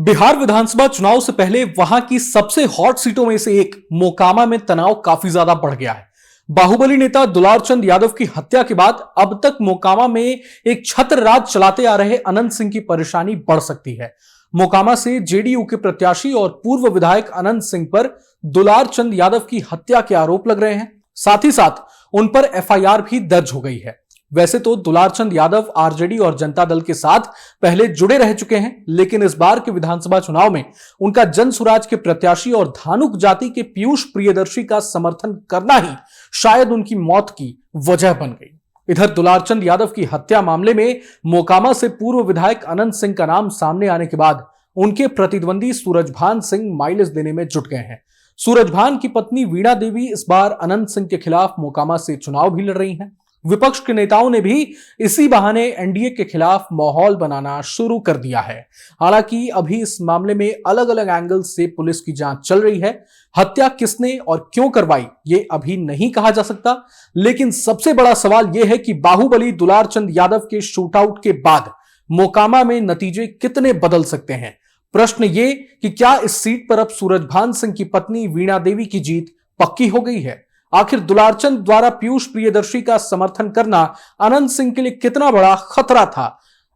बिहार विधानसभा चुनाव से पहले वहां की सबसे हॉट सीटों में से एक मोकामा में तनाव काफी ज्यादा बढ़ गया है। बाहुबली नेता दुलार चंद यादव की हत्या के बाद अब तक मोकामा में एक छत्र राज चलाते आ रहे अनंत सिंह की परेशानी बढ़ सकती है। मोकामा से जेडीयू के प्रत्याशी और पूर्व विधायक अनंत सिंह पर दुलार चंद यादव की हत्या के आरोप लग रहे हैं। साथ ही साथ उन पर एफआईआर भी दर्ज हो गई है। वैसे तो दुलार चंद यादव आरजेडी और जनता दल के साथ पहले जुड़े रह चुके हैं, लेकिन इस बार के विधानसभा चुनाव में उनका जन सुराज के प्रत्याशी और धानुक जाति के पीयूष प्रियदर्शी का समर्थन करना ही शायद उनकी मौत की वजह बन गई। इधर दुलार चंद यादव की हत्या मामले में मोकामा से पूर्व विधायक अनंत सिंह का नाम सामने आने के बाद उनके प्रतिद्वंदी सूरजभान सिंह माइलेज देने में जुट गए हैं। सूरजभान की पत्नी वीणा देवी इस बार अनंत सिंह के खिलाफ मोकामा से चुनाव भी लड़ रही हैं। विपक्ष के नेताओं ने भी इसी बहाने एनडीए के खिलाफ माहौल बनाना शुरू कर दिया है। हालांकि अभी इस मामले में अलग अलग एंगल से पुलिस की जांच चल रही है। हत्या किसने और क्यों करवाई ये अभी नहीं कहा जा सकता, लेकिन सबसे बड़ा सवाल यह है कि बाहुबली दुलार चंद यादव के शूटआउट के बाद मोकामा में नतीजे कितने बदल सकते हैं। प्रश्न ये कि क्या इस सीट पर अब सूरजभान सिंह की पत्नी वीणा देवी की जीत पक्की हो गई है। आखिर दुलारचंद द्वारा पीयूष प्रियदर्शी का समर्थन करना अनंत सिंह के लिए कितना बड़ा खतरा था।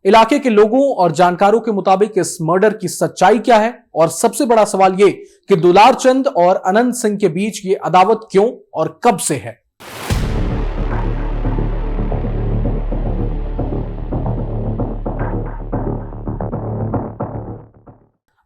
इलाके के लोगों और जानकारों के मुताबिक इस मर्डर की सच्चाई क्या है, और सबसे बड़ा सवाल यह कि दुलारचंद और अनंत सिंह के बीच ये अदावत क्यों और कब से है।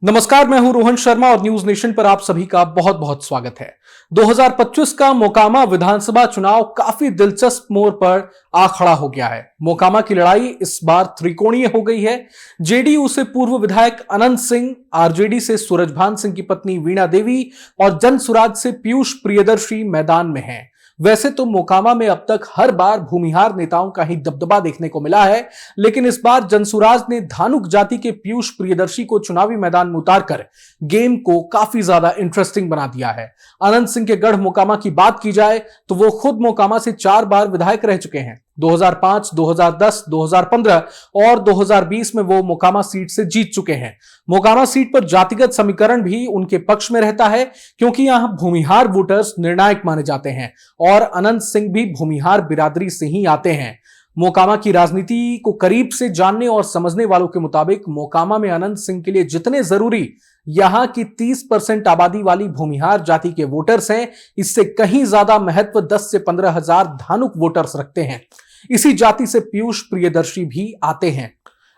नमस्कार, मैं हूं रोहन शर्मा और न्यूज नेशन पर आप सभी का बहुत बहुत स्वागत है। 2025 का मोकामा विधानसभा चुनाव काफी दिलचस्प मोड़ पर आ खड़ा हो गया है। मोकामा की लड़ाई इस बार त्रिकोणीय हो गई है। जेडीयू से पूर्व विधायक अनंत सिंह, आरजेडी से सूरजभान सिंह की पत्नी वीणा देवी और जन सुराज से पीयूष प्रियदर्शी मैदान में हैं। वैसे तो मोकामा में अब तक हर बार भूमिहार नेताओं का ही दबदबा देखने को मिला है, लेकिन इस बार जनसुराज ने धानुक जाति के पीयूष प्रियदर्शी को चुनावी मैदान में उतारकर गेम को काफी ज्यादा इंटरेस्टिंग बना दिया है। अनंत सिंह के गढ़ मोकामा की बात की जाए तो वो खुद मोकामा से 4 बार विधायक रह चुके हैं। 2005, 2010, 2015 और 2020 में वो मोकामा सीट से जीत चुके हैं। मोकामा सीट पर जातिगत समीकरण भी उनके पक्ष में रहता है, क्योंकि यहां भूमिहार वोटर्स निर्णायक माने जाते हैं और अनंत सिंह भी भूमिहार बिरादरी से ही आते हैं। मोकामा की राजनीति को करीब से जानने और समझने वालों के मुताबिक मोकामा में अनंत सिंह के लिए जितने जरूरी यहां की 30% आबादी वाली भूमिहार जाति के वोटर्स हैं, इससे कहीं ज्यादा महत्व 10 से 15 हजार धानुक वोटर्स रखते हैं। इसी जाति से पीयूष प्रियदर्शी भी आते हैं।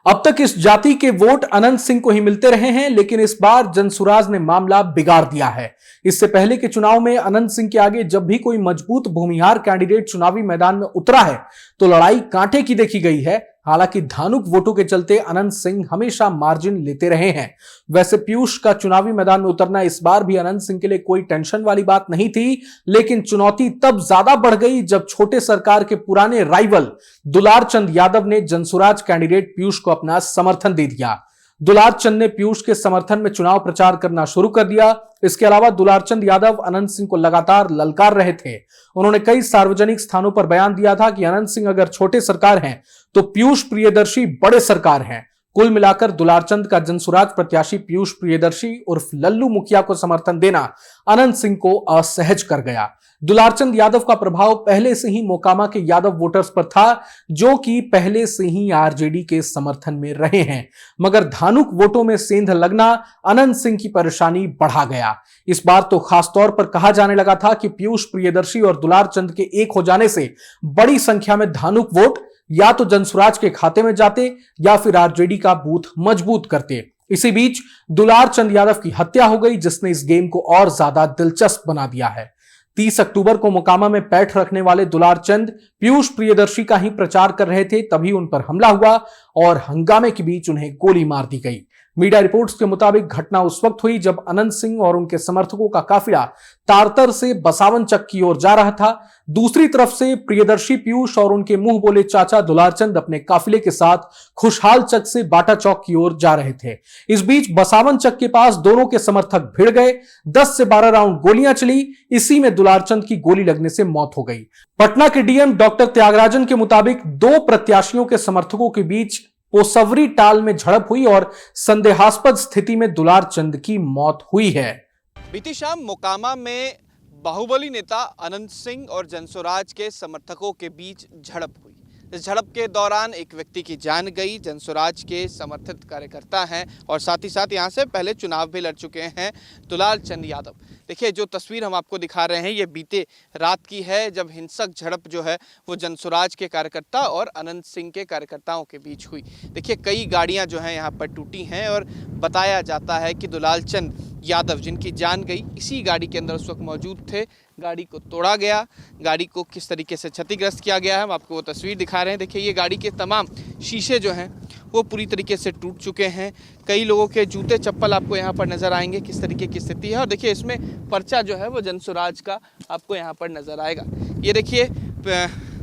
अब तक इस जाति के वोट अनंत सिंह को ही मिलते रहे हैं, लेकिन इस बार जनसुराज ने मामला बिगाड़ दिया है। इससे पहले के चुनाव में अनंत सिंह के आगे जब भी कोई मजबूत भूमिहार कैंडिडेट चुनावी मैदान में उतरा है तो लड़ाई कांटे की देखी गई है। हालांकि धानुक वोटों के चलते अनंत सिंह हमेशा मार्जिन लेते रहे हैं। वैसे पीयूष का चुनावी मैदान में उतरना इस बार भी अनंत सिंह के लिए कोई टेंशन वाली बात नहीं थी, लेकिन चुनौती तब ज्यादा बढ़ गई जब छोटे सरकार के पुराने राइवल दुलार चंद यादव ने जनसुराज कैंडिडेट पीयूष को अपना समर्थन दे दिया। दुलार चंद ने पीयूष के समर्थन में चुनाव प्रचार करना शुरू कर दिया। इसके अलावा दुलार चंद यादव अनंत सिंह को लगातार ललकार रहे थे। उन्होंने कई सार्वजनिक स्थानों पर बयान दिया था कि अनंत सिंह अगर छोटे सरकार हैं तो पीयूष प्रियदर्शी बड़े सरकार हैं। कुल मिलाकर दुलार चंद का जनसुराज प्रत्याशी पीयूष प्रियदर्शी उर्फ लल्लू मुखिया को समर्थन देना अनंत सिंह को असहज कर गया। दुलार चंद यादव का प्रभाव पहले से ही मोकामा के यादव वोटर्स पर था, जो कि पहले से ही आरजेडी के समर्थन में रहे हैं, मगर धानुक वोटों में सेंध लगना अनंत सिंह की परेशानी बढ़ा गया। इस बार तो खासतौर पर कहा जाने लगा था कि पीयूष प्रियदर्शी और दुलार चंद के एक हो जाने से बड़ी संख्या में धानुक वोट या तो जनसुराज के खाते में जाते या फिर आरजेडी का बूथ मजबूत करते। इसी बीच दुलार चंद यादव की हत्या हो गई, जिसने इस गेम को और ज्यादा दिलचस्प बना दिया है। 30 अक्टूबर को मोकामा में पैठ रखने वाले दुलार चंद पीयूष प्रियदर्शी का ही प्रचार कर रहे थे, तभी उन पर हमला हुआ और हंगामे के बीच उन्हें गोली मार दी गई। मीडिया रिपोर्ट्स के मुताबिक घटना उस वक्त हुई जब अनंत सिंह और उनके समर्थकों का काफिला तारतर से बसावन चक की ओर जा रहा था। दूसरी तरफ से प्रियदर्शी पीयूष और उनके मुंह बोले चाचा दुलारचंद अपने काफिले के साथ खुशहाल चक से बाटा चौक की ओर जा रहे थे। इस बीच बसावन चक के पास दोनों के समर्थक भिड़ गए। 10 से 12 राउंड गोलियां चली। इसी में दुलारचंद की गोली लगने से मौत हो गई। पटना के डीएम डॉक्टर त्यागराजन के मुताबिक 2 प्रत्याशियों के समर्थकों के बीच पोसवरी टाल में झड़प हुई और संदेहास्पद स्थिति में दुलार चंद की मौत हुई है। बीती शाम मोकामा में बाहुबली नेता अनंत सिंह और जनसुराज के समर्थकों के बीच झड़प हुई। इस झड़प के दौरान एक व्यक्ति की जान गई। जनसुराज के समर्थित कार्यकर्ता हैं और साथ ही साथ यहाँ से पहले चुनाव भी लड़ चुके हैं दुलार चंद यादव। देखिए, जो तस्वीर हम आपको दिखा रहे हैं ये बीते रात की है, जब हिंसक झड़प जो है वो जनसुराज के कार्यकर्ता और अनंत सिंह के कार्यकर्ताओं के बीच हुई। देखिए, कई गाड़ियां जो हैं यहाँ पर टूटी हैं और बताया जाता है कि दुलार चंद यादव, जिनकी जान गई, इसी गाड़ी के अंदर उस वक्त मौजूद थे। गाड़ी को तोड़ा गया, गाड़ी को किस तरीके से क्षतिग्रस्त किया गया है हम आपको वो तस्वीर दिखा रहे हैं। देखिए, ये गाड़ी के तमाम शीशे जो हैं वो पूरी तरीके से टूट चुके हैं। कई लोगों के जूते चप्पल आपको यहाँ पर नज़र आएंगे, किस तरीके की स्थिति है। और देखिए, इसमें पर्चा जो है वो जनसुराज का आपको यहाँ पर नज़र आएगा। ये देखिए,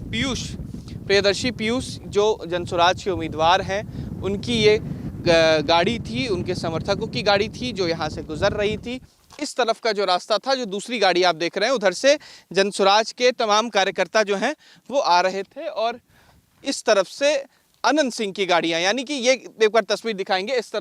प्रियदर्शी पीयूष जो जनसुराज के उम्मीदवार हैं, उनकी ये गाड़ी थी, उनके समर्थकों की गाड़ी थी जो यहाँ से गुजर रही थी। इस तरफ का जो रास्ता था, जो दूसरी गाड़ी आप देख रहे हैं, उधर से जनसुराज के तमाम कार्यकर्ता जो हैं वो आ रहे थे और इस तरफ से अनंत सिंह की गाड़ियां, यानी कि ये एक बार तस्वीर दिखाएंगे, इस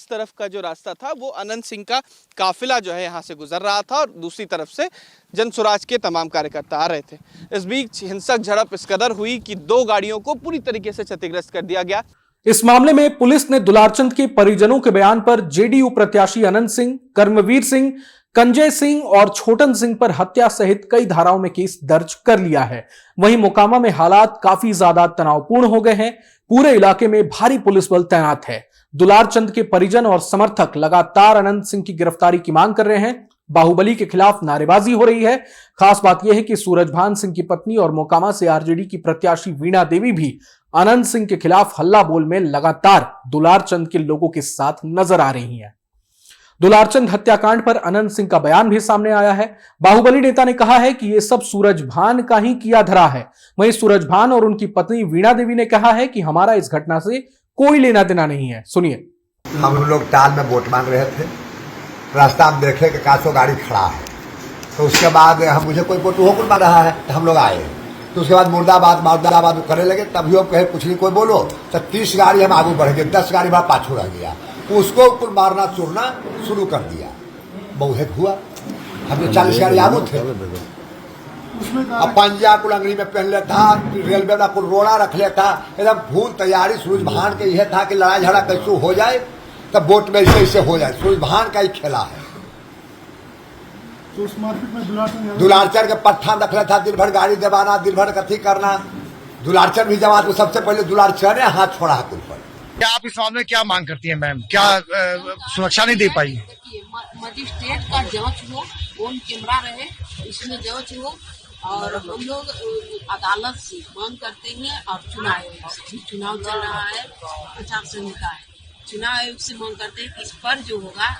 तरफ का जो रास्ता था वो अनंत सिंह का काफिला जो है यहाँ से गुजर रहा था और दूसरी तरफ से जनसुराज के तमाम कार्यकर्ता आ रहे थे। इस बीच हिंसक झड़प इस कदर हुई कि 2 गाड़ियों को पूरी तरीके से क्षतिग्रस्त कर दिया गया। इस मामले में पुलिस ने दुलारचंद के परिजनों के बयान पर जेडीयू प्रत्याशी अनंत सिंह, कर्मवीर सिंह, कंजय सिंह और छोटन सिंह पर हत्या सहित कई धाराओं में केस दर्ज कर लिया है। वहीं मोकामा में हालात काफी ज्यादा तनावपूर्ण हो गए हैं। पूरे इलाके में भारी पुलिस बल तैनात है। दुलारचंद के परिजन और समर्थक लगातार अनंत सिंह की गिरफ्तारी की मांग कर रहे हैं। बाहुबली के खिलाफ नारेबाजी हो रही है। खास बात यह है कि सूरजभान सिंह की पत्नी और मोकामा से आरजेडी की प्रत्याशी वीणा देवी भी अनंत सिंह के खिलाफ हल्ला बोल में लगातार दुलारचंद के लोगों के साथ नजर आ रही हैं। दुलारचंद हत्याकांड पर अनंत सिंह का बयान भी सामने आया है। बाहुबली नेता ने कहा है कि यह सब सूरजभान का ही किया धरा है। वहीं सूरजभान और उनकी पत्नी वीणा देवी ने कहा है कि हमारा इस घटना से कोई लेना देना नहीं है। सुनिए। हम लोग टाल में वोट मांग रहे थे, रास्ता में देखे कि कासो गाड़ी खड़ा है, तो उसके बाद हम मुझे कोई वोट होकुल मार रहा है, तो हम लोग आए। तो उसके बाद मुर्दाबाद करने लगे। तभी हम कहे कुछ नहीं कोई बोलो, तो 30 गाड़ी हम आगे बढ़ गए, 10 गाड़ी हमारा पाछू रह गया। उसको कुल मारना चूरना शुरू कर दिया। बहुत हुआ, हमने 40 गाड़ी आगू थे। अब पंजा कुल अंगली में पहन लेता था, रेलवे में कुल रोड़ा रख लेता, एकदम फूल तैयारी। सूरजभान के यह था कि लड़ाई झगड़ा कैसे हो जाए तब वोट में ऐसे हो जाए। सूरजभान का ही खेला है। तो उस मार्केट में दुलारचंद के पट्ठान रख लेता, दिन भर गाड़ी दबाना, दिन भर कथी करना। दुलारचंद भी जमात को सबसे पहले दुलारचंद ने हाथ छोड़ा है कुल पर। क्या आप इस मामले में क्या मांग करती हैं मैम? क्या सुरक्षा नहीं दे पाई? मजिस्ट्रेट का जांच हो, ऑन कैमरा रहे, इसमें जांच हो और हम लोग अदालत से मांग करते हैं। और चुनाव चल रहा है, आचार संहिता है, चुनाव आयोग से मांग करते हैं कि इस पर जो होगा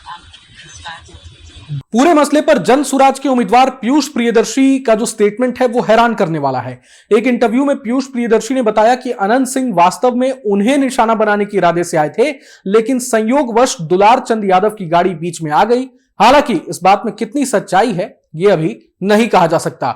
पूरे मसले पर जनसुराज के उम्मीदवार पीयूष प्रियदर्शी का जो स्टेटमेंट है वो हैरान करने वाला है। एक इंटरव्यू में पीयूष प्रियदर्शी ने बताया कि अनंत सिंह वास्तव में उन्हें निशाना बनाने के इरादे से आए थे, लेकिन संयोगवश दुलारचंद यादव की गाड़ी बीच में आ गई। हालांकि इस बात में कितनी सच्चाई है ये अभी नहीं कहा जा सकता।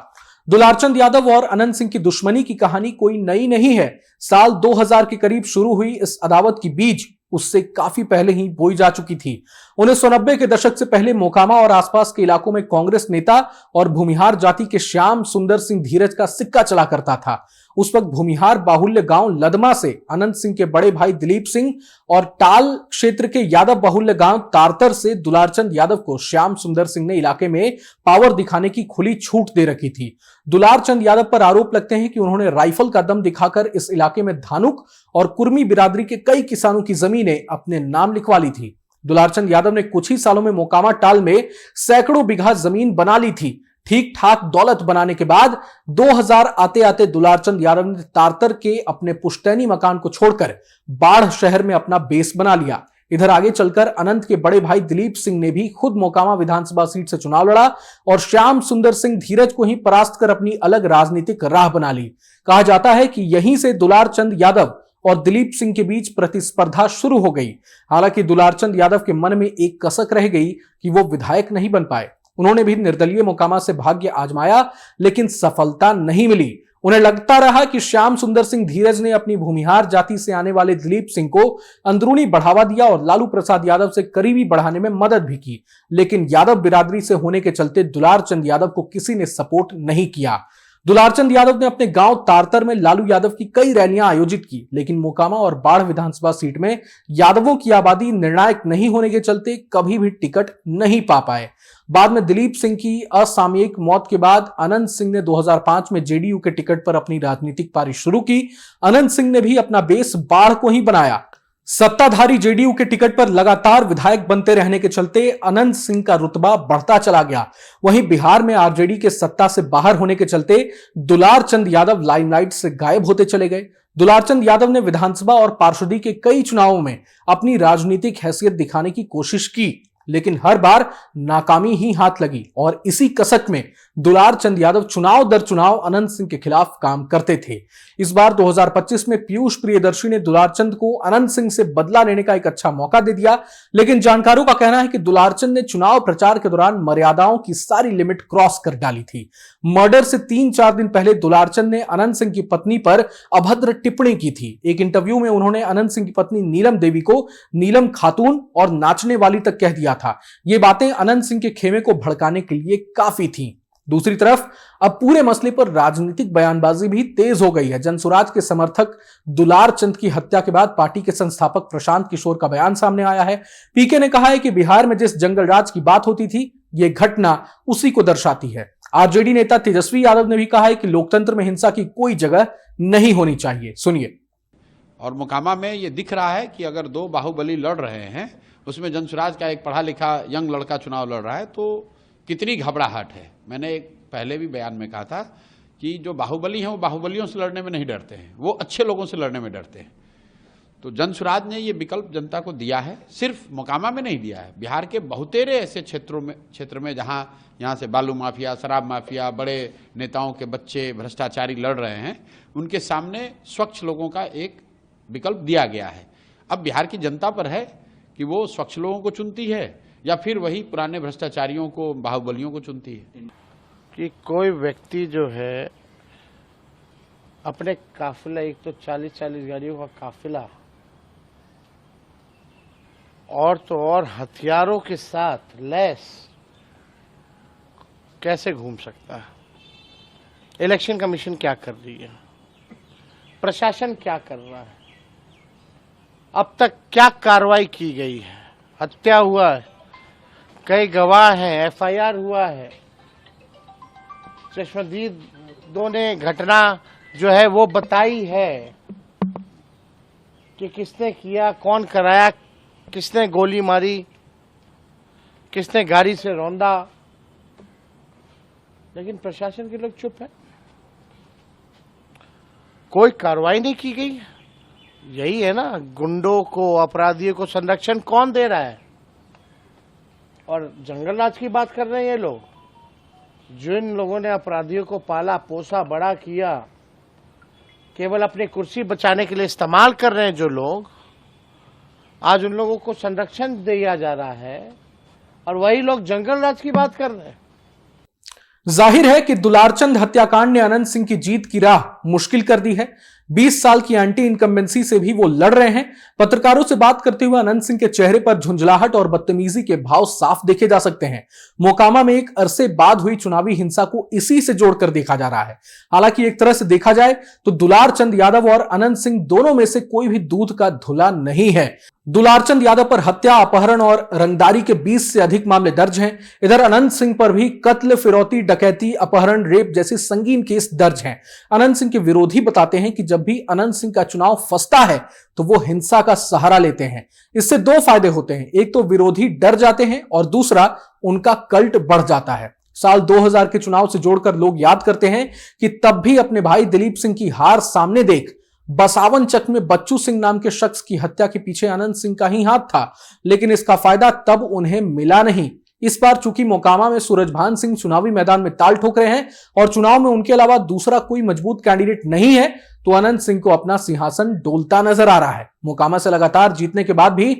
दुलारचंद यादव और अनंत सिंह की दुश्मनी की कहानी कोई नई नहीं है। साल 2000 के करीब शुरू हुई इस अदावत की बीज उससे काफी पहले ही बोई जा चुकी थी। 1990 के दशक से पहले मोकामा और आसपास के इलाकों में कांग्रेस नेता और भूमिहार जाति के श्याम सुंदर सिंह धीरज का सिक्का चला करता था। उस वक्त भूमिहार बाहुल्य गांव लदमा से अनंत सिंह के बड़े भाई दिलीप सिंह और टाल क्षेत्र के यादव बाहुल्य गांव तारतर से दुलारचंद यादव को श्याम सुंदर सिंह ने इलाके में पावर दिखाने की खुली छूट दे रखी थी। दुलारचंद यादव पर आरोप लगते हैं कि उन्होंने राइफल का दम दिखाकर इस इलाके में धानुक और कुर्मी बिरादरी के कई किसानों की जमीनें अपने नाम लिखवा ली थी। दुलारचंद यादव ने कुछ ही सालों में मोकामा टाल में सैकड़ों बीघा जमीन बना ली थी। ठीक ठाक दौलत बनाने के बाद 2000 आते आते दुलारचंद यादव ने तारतर के अपने पुश्तैनी मकान को छोड़कर बाढ़ शहर में अपना बेस बना लिया। इधर आगे चलकर अनंत के बड़े भाई दिलीप सिंह ने भी खुद मोकामा विधानसभा सीट से चुनाव लड़ा और श्याम सुंदर सिंह धीरज को ही परास्त कर अपनी अलग राजनीतिक राह बना ली। कहा जाता है कि यहीं से दुलारचंद यादव और दिलीप सिंह के बीच प्रतिस्पर्धा शुरू हो गई। हालांकि दुलारचंद यादव के मन में एक कसक रह गई कि वो विधायक नहीं बन पाए। उन्होंने भी निर्दलीय मोकामा से भाग्य आजमाया, लेकिन सफलता नहीं मिली। उन्हें लगता रहा कि श्याम सुंदर सिंह धीरज ने अपनी भूमिहार जाति से आने वाले दिलीप सिंह को अंदरूनी बढ़ावा दिया और लालू प्रसाद यादव से करीबी बढ़ाने में मदद भी की, लेकिन यादव बिरादरी से होने के चलते दुलार चंद यादव को किसी ने सपोर्ट नहीं किया। दुलार चंद यादव ने अपने गांव तारतर में लालू यादव की कई रैलियां आयोजित की, लेकिन मोकामा और बाढ़ विधानसभा सीट में यादवों की आबादी निर्णायक नहीं होने के चलते कभी भी टिकट नहीं पा पाए। बाद में दिलीप सिंह की असामयिक मौत के बाद अनंत सिंह ने 2005 में जेडीयू के टिकट पर अपनी राजनीतिक पारी शुरू की। अनंत सिंह ने भी अपना बेस बाढ़ को ही बनाया। सत्ताधारी जेडीयू के टिकट पर लगातार विधायक बनते रहने के चलते अनंत सिंह का रुतबा बढ़ता चला गया। वहीं बिहार में आरजेडी के सत्ता से बाहर होने के चलते दुलार चंद यादव लाइमलाइट से गायब होते चले गए। दुलार चंद यादव ने विधानसभा और पार्षदी के कई चुनावों में अपनी राजनीतिक हैसियत दिखाने की कोशिश की, लेकिन हर बार नाकामी ही हाथ लगी और इसी कसक में दुलार चंद यादव चुनाव दर चुनाव अनंत सिंह के खिलाफ काम करते थे। इस बार 2025 में पीयूष प्रियदर्शी ने दुलार चंद को अनंत सिंह से बदला लेने का एक अच्छा मौका दे दिया, लेकिन जानकारों का कहना है कि दुलार चंद ने चुनाव प्रचार के दौरान मर्यादाओं की सारी लिमिट क्रॉस कर डाली थी। मर्डर से 3-4 दिन पहले दुलार चंद ने अनंत सिंह की पत्नी पर अभद्र टिप्पणी की थी। एक इंटरव्यू में उन्होंने अनंत सिंह की पत्नी नीलम देवी को नीलम खातून और नाचने वाली तक कह दिया था। ये बातें अनंत सिंह के खेमे को भड़काने के लिए काफी थी। दूसरी तरफ अब पूरे मसले पर राजनीतिक बयानबाजी भी तेज हो गई है। जनसुराज के समर्थक दुलार चंद की हत्या के बाद पार्टी के संस्थापक प्रशांत किशोर का बयान सामने आया है। पीके ने कहा है कि बिहार में जिस जंगल राज की बात होती थी, ये घटना उसी को दर्शाती है। आरजेडी नेता तेजस्वी यादव ने भी कहा है कि लोकतंत्र में हिंसा की कोई जगह नहीं होनी चाहिए। सुनिए। और मोकामा में ये दिख रहा है कि अगर दो बाहुबली लड़ रहे हैं, उसमें जनसुराज का एक पढ़ा लिखा यंग लड़का चुनाव लड़ रहा है, तो कितनी घबराहट है। मैंने एक पहले भी बयान में कहा था कि जो बाहुबली हैं वो बाहुबलियों से लड़ने में नहीं डरते हैं, वो अच्छे लोगों से लड़ने में डरते हैं। तो जनसुराज ने ये विकल्प जनता को दिया है, सिर्फ मोकामा में नहीं दिया है, बिहार के बहुतेरे ऐसे क्षेत्र में जहाँ यहाँ से बालू माफिया, शराब माफिया, बड़े नेताओं के बच्चे भ्रष्टाचारी लड़ रहे हैं, उनके सामने स्वच्छ लोगों का एक विकल्प दिया गया है। अब बिहार की जनता पर है कि वो स्वच्छ लोगों को चुनती है या फिर वही पुराने भ्रष्टाचारियों को, बाहुबलियों को चुनती है। कि कोई व्यक्ति जो है अपने काफिला, एक तो 40-40 गाड़ियों का काफिला और तो और हथियारों के साथ लैस कैसे घूम सकता है? इलेक्शन कमीशन क्या कर रही है? प्रशासन क्या कर रहा है? अब तक क्या कार्रवाई की गई है? हत्या हुआ है, कई गवाह हैं, एफआईआर हुआ है, चश्मदीदों ने घटना जो है वो बताई है कि किसने किया, कौन कराया, किसने गोली मारी, किसने गाड़ी से रौंदा, लेकिन प्रशासन के लोग चुप है, कोई कार्रवाई नहीं की गई। यही है ना, गुंडों को, अपराधियों को संरक्षण कौन दे रहा है? और जंगल राज की बात कर रहे हैं ये लोग। जिन लोगों ने अपराधियों को पाला पोसा बड़ा किया, केवल अपनी कुर्सी बचाने के लिए इस्तेमाल कर रहे हैं जो लोग, आज उन लोगों को संरक्षण दिया जा रहा है और वही लोग जंगल राज की बात कर रहे हैं। जाहिर है कि दुलारचंद हत्याकांड ने अनंत सिंह की जीत की राह मुश्किल कर दी है। 20 साल की एंटी इनकम्बेंसी से भी वो लड़ रहे हैं। पत्रकारों से बात करते हुए अनंत सिंह के चेहरे पर झुंझलाहट और बदतमीजी के भाव साफ देखे जा सकते हैं। मोकामा में एक अरसे बाद हुई चुनावी हिंसा को इसी से जोड़कर देखा जा रहा है। हालांकि एक तरह से देखा जाए तो दुलारचंद यादव और अनंत सिंह दोनों में से कोई भी दूध का धुला नहीं है। दुलारचंद यादव पर हत्या, अपहरण और रंगदारी के 20 से अधिक मामले दर्ज हैं। इधर अनंत सिंह पर भी कत्ल, फिरौती, डकैती, अपहरण, रेप जैसे संगीन केस दर्ज हैं। अनंत सिंह के विरोधी बताते हैं कि जब भी अनंत सिंह का चुनाव फंसता है तो वो हिंसा का सहारा लेते हैं। इससे दो फायदे होते हैं, एक तो विरोधी डर जाते हैं और दूसरा उनका कल्ट बढ़ जाता है। साल 2000 के चुनाव से जोड़कर लोग याद करते हैं कि तब भी अपने भाई दिलीप सिंह की हार सामने देख बसावन चक में बच्चू सिंह नाम के शख्स की हत्या के पीछे अनंत सिंह का ही हाथ था, लेकिन इसका फायदा तब उन्हें मिला नहीं। इस बार चूंकि मोकामा में सूरजभान सिंह चुनावी मैदान में ताल ठोक रहे हैं और चुनाव में उनके अलावा दूसरा कोई मजबूत कैंडिडेट नहीं है, तो अनंत सिंह को अपना सिंहासन डोलता नजर आ रहा है। मोकामा से लगातार जीतने के बाद भी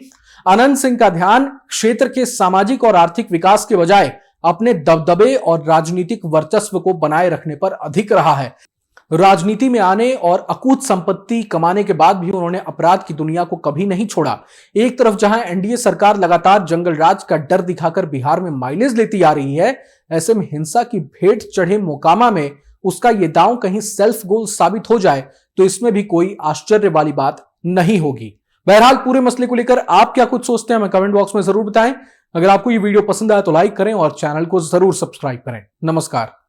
अनंत सिंह का ध्यान क्षेत्र के सामाजिक और आर्थिक विकास के बजाय अपने दबदबे और राजनीतिक वर्चस्व को बनाए रखने पर अधिक रहा है। राजनीति में आने और अकूत संपत्ति कमाने के बाद भी उन्होंने अपराध की दुनिया को कभी नहीं छोड़ा। एक तरफ जहां एनडीए सरकार लगातार जंगल राज का डर दिखाकर बिहार में माइलेज लेती आ रही है, ऐसे में हिंसा की भेंट चढ़े मोकामा में उसका यह दांव कहीं सेल्फ गोल साबित हो जाए तो इसमें भी कोई आश्चर्य वाली बात नहीं होगी। बहरहाल पूरे मसले को लेकर आप क्या कुछ सोचते हैं हमें कमेंट बॉक्स में जरूर बताएं। अगर आपको ये वीडियो पसंद आया तो लाइक करें और चैनल को जरूर सब्सक्राइब करें। नमस्कार।